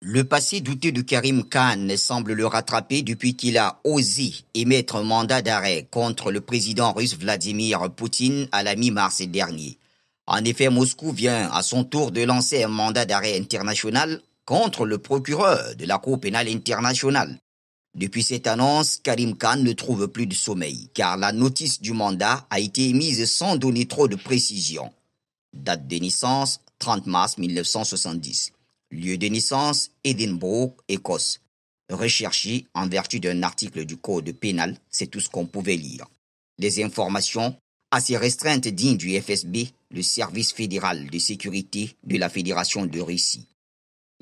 Le passé douteux de Karim Khan semble le rattraper depuis qu'il a osé émettre un mandat d'arrêt contre le président russe Vladimir Poutine à la mi-mars dernier. En effet, Moscou vient à son tour de lancer un mandat d'arrêt international contre le procureur de la Cour pénale internationale. Depuis cette annonce, Karim Khan ne trouve plus de sommeil, car la notice du mandat a été émise sans donner trop de précision. Date de naissance, 30 mars 1970. Lieu de naissance, Édimbourg, Écosse. Recherché en vertu d'un article du Code pénal, c'est tout ce qu'on pouvait lire. Les informations assez restreintes dignes du FSB, le service fédéral de sécurité de la Fédération de Russie.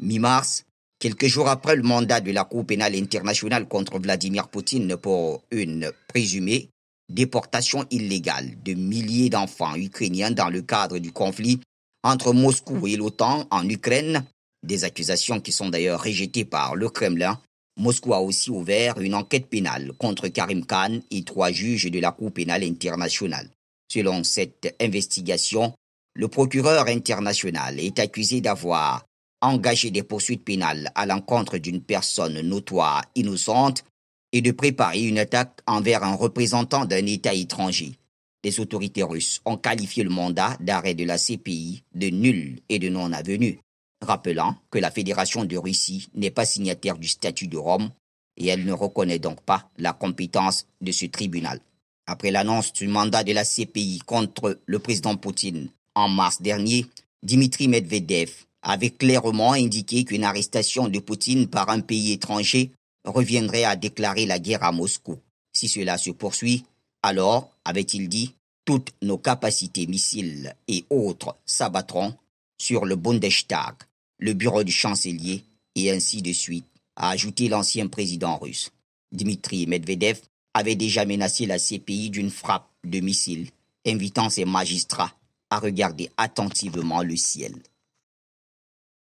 Mi-mars, quelques jours après le mandat de la Cour pénale internationale contre Vladimir Poutine pour une présumée déportation illégale de milliers d'enfants ukrainiens dans le cadre du conflit entre Moscou et l'OTAN en Ukraine, des accusations qui sont d'ailleurs rejetées par le Kremlin, Moscou a aussi ouvert une enquête pénale contre Karim Khan et 3 juges de la Cour pénale internationale. Selon cette investigation, le procureur international est accusé d'avoir engagé des poursuites pénales à l'encontre d'une personne notoire innocente et de préparer une attaque envers un représentant d'un État étranger. Les autorités russes ont qualifié le mandat d'arrêt de la CPI de nul et de non avenu, rappelant que la Fédération de Russie n'est pas signataire du statut de Rome et elle ne reconnaît donc pas la compétence de ce tribunal. Après l'annonce du mandat de la CPI contre le président Poutine en mars dernier, Dmitri Medvedev avait clairement indiqué qu'une arrestation de Poutine par un pays étranger reviendrait à déclarer la guerre à Moscou. Si cela se poursuit, alors, avait-il dit, toutes nos capacités missiles et autres s'abattront sur le Bundestag, le bureau du chancelier, et ainsi de suite, a ajouté l'ancien président russe. Dmitri Medvedev avait déjà menacé la CPI d'une frappe de missiles, invitant ses magistrats à regarder attentivement le ciel.